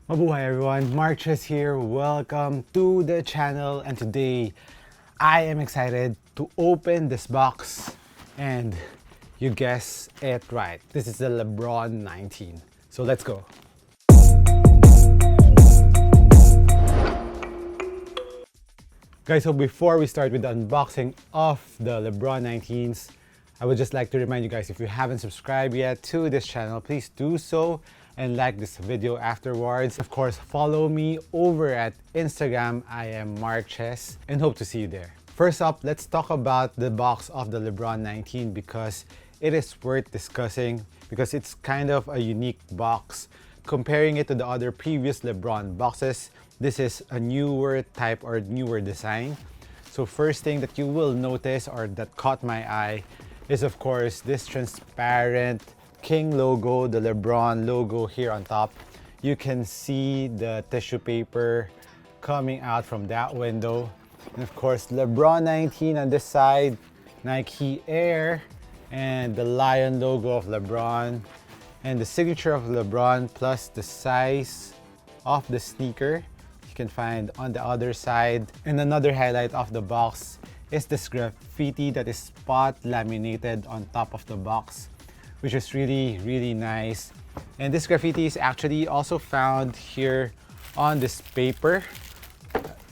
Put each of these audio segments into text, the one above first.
Mabuhay everyone, MARKCHES here. Welcome to the channel, and today I am excited to open this box, and you guess it right. This is the Lebron 19. So let's go. Guys, so before we start with the unboxing of the Lebron 19s, I would just like to remind you guys, if you haven't subscribed yet to this channel, please do so and like this video afterwards. Of course, follow me over at Instagram. I am MARKCHES and hope to see you there. First up, let's talk about the box of the Lebron 19 because it is worth discussing because it's kind of a unique box. Comparing it to the other previous Lebron boxes, this is a newer type or newer design. So first thing that you will notice or that caught my eye is of course this transparent King logo, the Lebron logo here on top. You can see the tissue paper coming out from that window. And of course, Lebron 19 on this side, Nike Air, and the lion logo of Lebron, and the signature of Lebron plus the size of the sneaker you can find on the other side. And another highlight of the box is this graffiti that is spot laminated on top of the box, which is really nice. And this graffiti is actually also found here on this paper.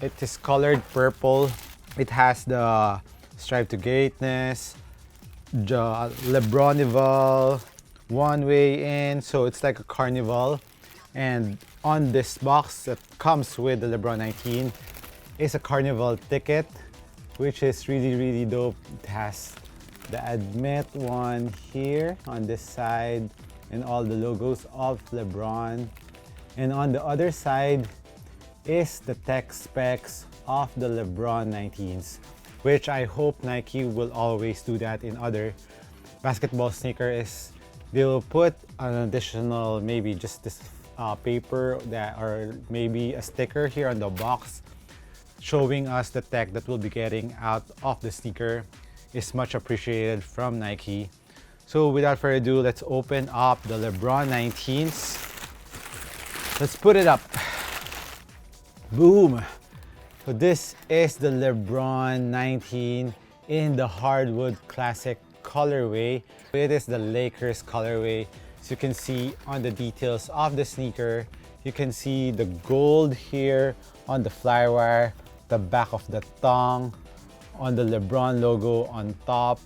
It is colored purple. It has the Strive to Greatness, Lebronival, One Way In, so it's like a carnival. And on this box that comes with the Lebron 19 is a carnival ticket, which is really dope. It has the admit one here on this side and all the logos of Lebron. And on the other side is the tech specs of the Lebron 19s, which I hope Nike will always do that in other basketball sneakers. They will put an additional, maybe just this paper that, or maybe a sticker here on the box showing us the tech that we'll be getting out of the sneaker. Is much appreciated from Nike. So without further ado, let's open up the Lebron 19s. Let's put it up. Boom! So this is the Lebron 19 in the Hardwood Classic colorway. It is the Lakers colorway. So you can see on the details of the sneaker, you can see the gold here on the flywire, the back of the tongue, on the Lebron logo on top,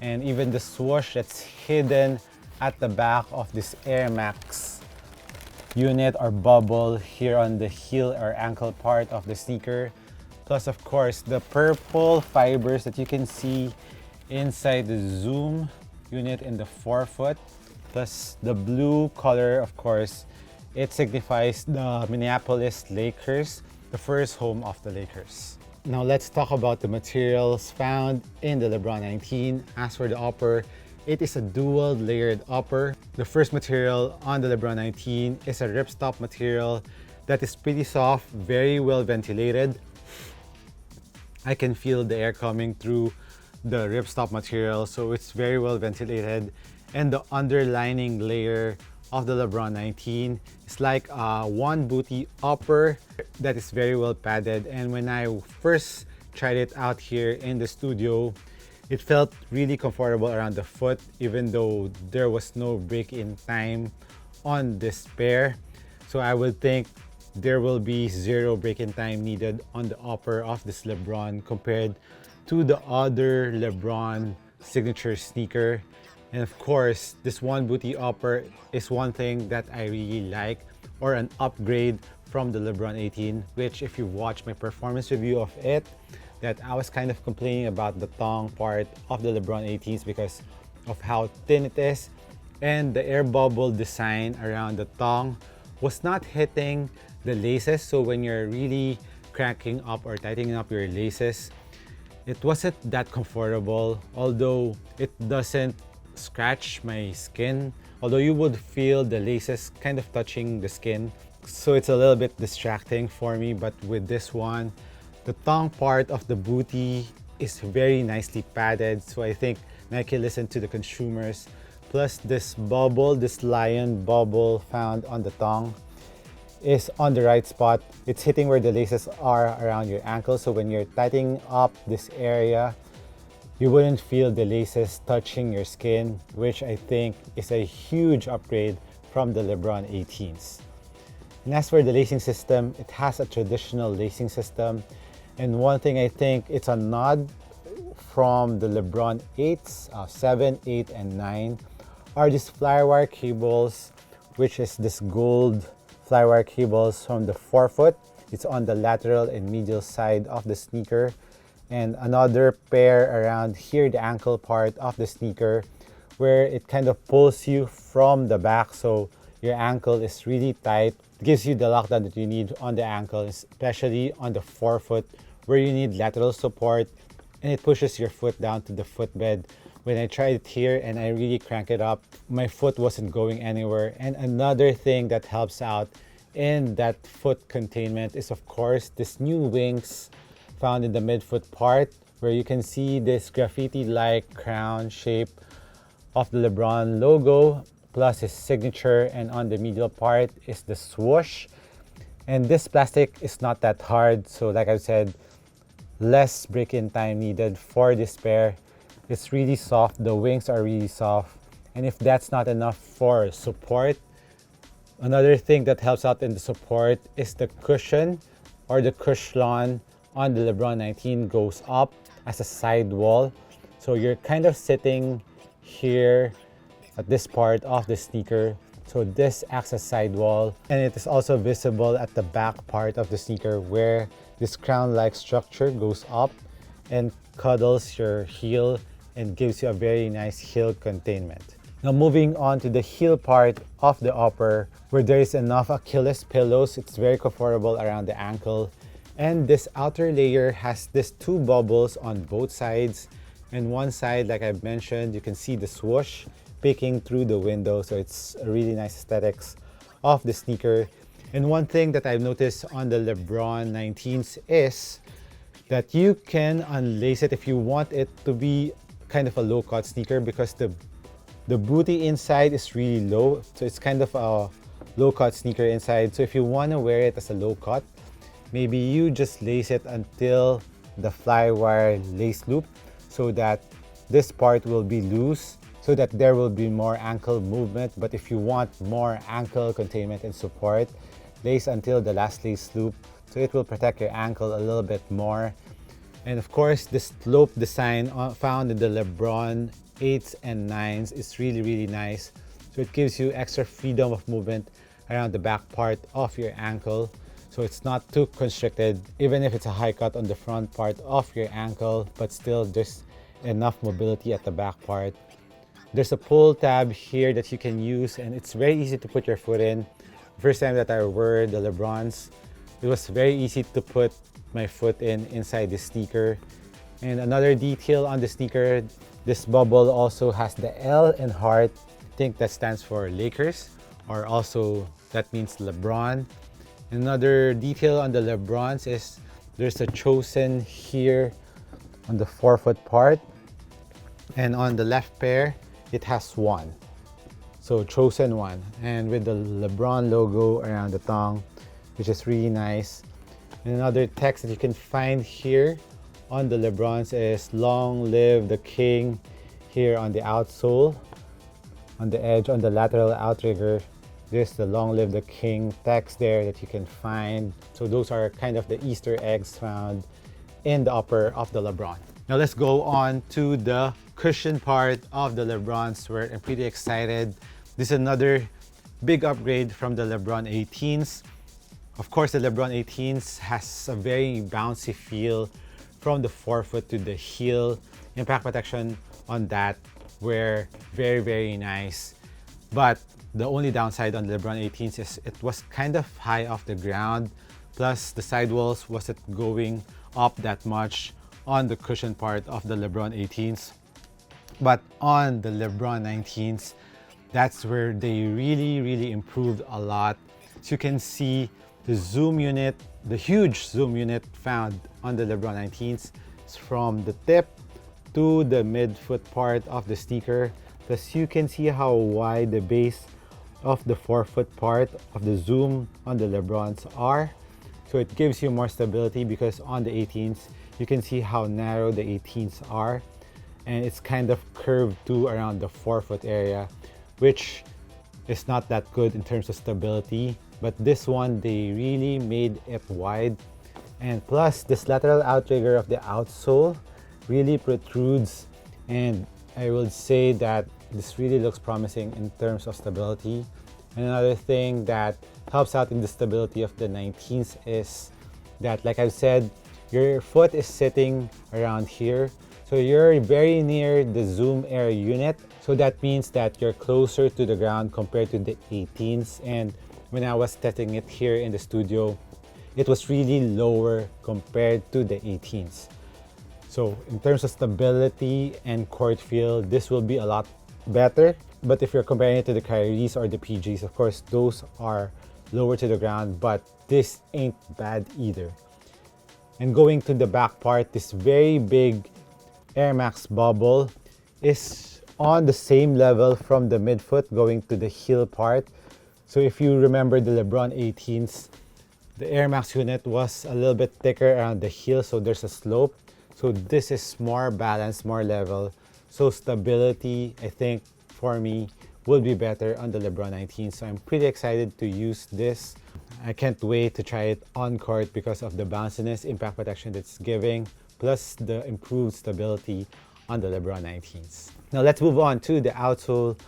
and even the swoosh that's hidden at the back of this Air Max unit or bubble here on the heel or ankle part of the sneaker. Plus of course the purple fibers that you can see inside the zoom unit in the forefoot. Plus the blue color, of course, it signifies the Minneapolis Lakers, the first home of the Lakers. Now let's talk about the materials found in the Lebron 19. As for the upper, it is a dual layered upper. The first material on the Lebron 19 is a ripstop material that is pretty soft, very well ventilated. I can feel the air coming through the ripstop material, so it's very well ventilated. And the underlining layer of the Lebron 19 is like a one booty upper that is very well padded. And when I first tried it out here in the studio, it felt really comfortable around the foot, even though there was no break-in time on this pair. So I would think there will be zero break-in time needed on the upper of this Lebron compared to the other Lebron signature sneaker. And of course, this one booty upper is one thing that I really like, or an upgrade from the Lebron 18, which if you watch my performance review of it, that I was kind of complaining about the tongue part of the Lebron 18s because of how thin it is, and the air bubble design around the tongue was not hitting the laces. So when you're really cranking up or tightening up your laces, it wasn't that comfortable, although it doesn't scratch my skin, although you would feel the laces kind of touching the skin, so it's a little bit distracting for me. But with this one, the tongue part of the booty is very nicely padded, so I think Nike listened to the consumers. Plus this bubble, this lion bubble found on the tongue, is on the right spot. It's hitting where the laces are around your ankle. So when you're tightening up this area, you wouldn't feel the laces touching your skin, which I think is a huge upgrade from the Lebron 18s. And as for the lacing system, it has a traditional lacing system. And one thing I think it's a nod from the Lebron 8s, 7, 8, and 9 are these flywire cables, which is this gold flywire cables from the forefoot. It's on the lateral and medial side of the sneaker. And another pair around here, the ankle part of the sneaker, where it kind of pulls you from the back, so your ankle is really tight. It gives you the lockdown that you need on the ankle, especially on the forefoot, where you need lateral support, and it pushes your foot down to the footbed. When I tried it here and I really crank it up, my foot wasn't going anywhere. And another thing that helps out in that foot containment is, of course, this new wings found in the midfoot part, where you can see this graffiti-like crown shape of the Lebron logo plus his signature, and on the medial part is the swoosh. And this plastic is not that hard, so like I said, less break-in time needed for this pair. It's really soft, the wings are really soft, and if that's not enough for support, another thing that helps out in the support is the cushion, or the cushion on the Lebron 19 goes up as a sidewall. So you're kind of sitting here at this part of the sneaker. So this acts as sidewall, and it is also visible at the back part of the sneaker, where this crown-like structure goes up and cuddles your heel and gives you a very nice heel containment. Now moving on to the heel part of the upper, where there is enough Achilles pillows. It's very comfortable around the ankle. And this outer layer has these two bubbles on both sides. And one side, like I've mentioned, you can see the swoosh peeking through the window. So it's a really nice aesthetics of the sneaker. And one thing that I've noticed on the Lebron 19s is that you can unlace it if you want it to be kind of a low-cut sneaker, because the booty inside is really low. So it's kind of a low-cut sneaker inside. So if you want to wear it as a low-cut, maybe you just lace it until the flywire lace loop, so that this part will be loose, so that there will be more ankle movement. But if you want more ankle containment and support, lace until the last lace loop, so it will protect your ankle a little bit more. And of course, the slope design found in the Lebron 8s and 9s is really nice. So it gives you extra freedom of movement around the back part of your ankle. So it's not too constricted, even if it's a high cut on the front part of your ankle, but still there's enough mobility at the back part. There's a pull tab here that you can use, and it's very easy to put your foot in. First time that I wore the Lebrons, it was very easy to put my foot inside the sneaker. And another detail on the sneaker, this bubble also has the L in heart. I think that stands for Lakers, or also that means Lebron. Another detail on the Lebrons is there's a chosen here on the forefoot part, and on the left pair it has one, so chosen one, and with the Lebron logo around the tongue, which is really nice. And another text that you can find here on the Lebrons is "Long live the king" here on the outsole, on the edge, on the lateral outrigger. There's the "Long live the king" text there that you can find. So those are kind of the Easter eggs found in the upper of the Lebron. Now let's go on to the cushion part of the Lebrons, where I'm pretty excited. This is another big upgrade from the Lebron 18s. Of course, the Lebron 18s has a very bouncy feel from the forefoot to the heel. Impact protection on that were very nice. But the only downside on the Lebron 18s is it was kind of high off the ground. Plus, the sidewalls wasn't going up that much on the cushion part of the Lebron 18s. But on the Lebron 19s, that's where they really improved a lot. So you can see the zoom unit, the huge zoom unit found on the Lebron 19s is from the tip to the midfoot part of the sneaker. Plus you can see how wide the base of the forefoot part of the zoom on the Lebrons are. So it gives you more stability because on the 18s, you can see how narrow the 18s are. And it's kind of curved too around the forefoot area, which is not that good in terms of stability. But this one, they really made it wide. And plus, this lateral outrigger of the outsole really protrudes. And I would say that this really looks promising in terms of stability. And another thing that helps out in the stability of the 19s is that, like I've said, your foot is sitting around here. So you're very near the zoom air unit. So that means that you're closer to the ground compared to the 18s. And when I was testing it here in the studio, it was really lower compared to the 18s. So in terms of stability and court feel, this will be a lot better. But if you're comparing it to the Kyrie's or the PG's, of course, those are lower to the ground, but this ain't bad either. And going to the back part, this very big Air Max bubble is on the same level from the midfoot going to the heel part. So if you remember the Lebron 18s, the Air Max unit was a little bit thicker around the heel, so there's a slope. So this is more balanced, more level. So stability, I think, for me, will be better on the Lebron 19. So I'm pretty excited to use this. I can't wait to try it on court because of the bounciness, impact protection that's giving, plus the improved stability on the Lebron 19s. Now let's move on to the outsole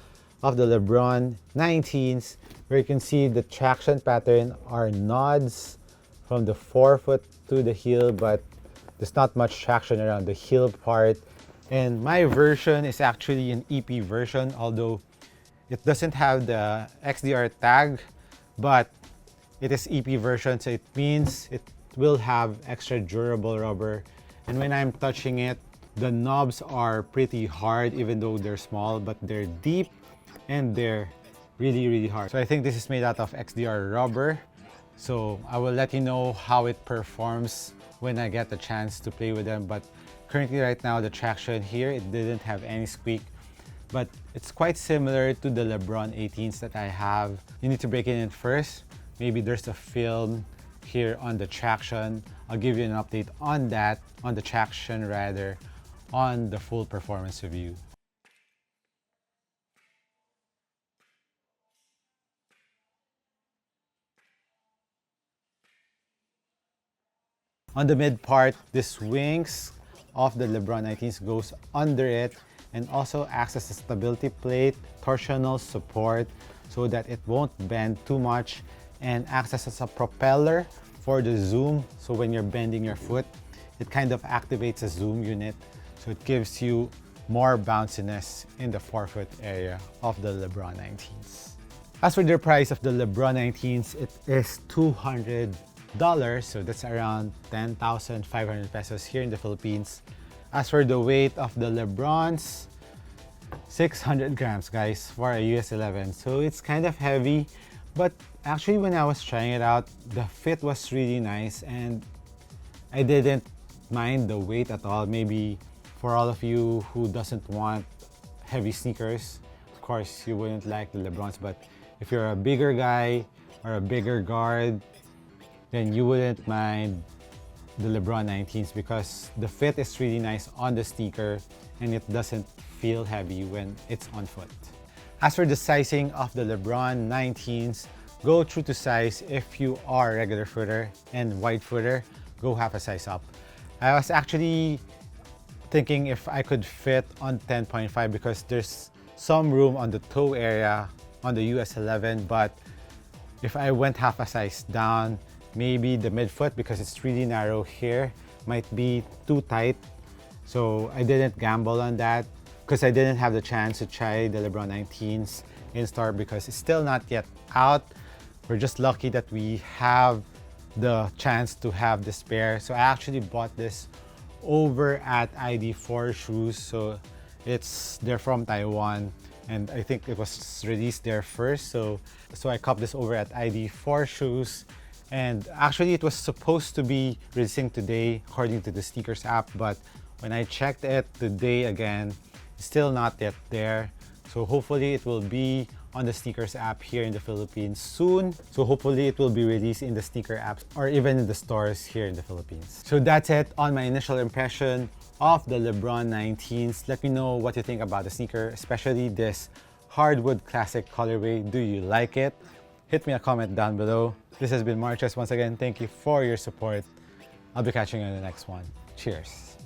of the Lebron 19s, where you can see the traction pattern are nods from the forefoot to the heel, but there's not much traction around the heel part. And my version is actually an EP version, although it doesn't have the XDR tag, but it is EP version, so it means it will have extra durable rubber. And when I'm touching it, the knobs are pretty hard, even though they're small, but they're deep and they're really, really hard. So I think this is made out of XDR rubber. So I will let you know how it performs when I get the chance to play with them. But currently right now, the traction here, it didn't have any squeak, but it's quite similar to the Lebron 18s that I have. You need to break it in first. Maybe there's a film here on the traction. I'll give you an update on that, on the traction rather, on the full performance review. On the mid part, the swings of the Lebron 19s goes under it and also acts as a stability plate, torsional support so that it won't bend too much, and acts as a propeller for the zoom. So when you're bending your foot, it kind of activates a zoom unit. So it gives you more bounciness in the forefoot area of the Lebron 19s. As for the price of the Lebron 19s, it is $200. So that's around 10,500 pesos here in the Philippines. As for the weight of the Lebrons, 600 grams, guys, for a US 11. So it's kind of heavy, but actually when I was trying it out, the fit was really nice and I didn't mind the weight at all. Maybe for all of you who doesn't want heavy sneakers, of course you wouldn't like the Lebrons, but if you're a bigger guy or a bigger guard, then you wouldn't mind the Lebron 19s because the fit is really nice on the sneaker and it doesn't feel heavy when it's on foot. As for the sizing of the Lebron 19s, go true to size if you are a regular footer, and wide footer, go half a size up. I was actually thinking if I could fit on 10.5 because there's some room on the toe area on the US 11, but if I went half a size down, maybe the midfoot, because it's really narrow here, might be too tight. So I didn't gamble on that because I didn't have the chance to try the Lebron 19s in store because it's still not yet out. We're just lucky that we have the chance to have this pair. So I actually bought this over at ID4 Shoes. So they're from Taiwan and I think it was released there first. So I copped this over at ID4 Shoes. And actually it was supposed to be releasing today according to the sneakers app, but when I checked it today again, it's still not yet there. So hopefully it will be on the sneakers app here in the Philippines soon. So hopefully it will be released in the sneaker apps or even in the stores here in the Philippines. So that's it on my initial impression of the Lebron 19s. Let me know what you think about the sneaker, especially this Hardwood Classic colorway. Do you like it? Hit me a comment down below. This has been MARKCHES once again. Thank you for your support. I'll be catching you in the next one. Cheers.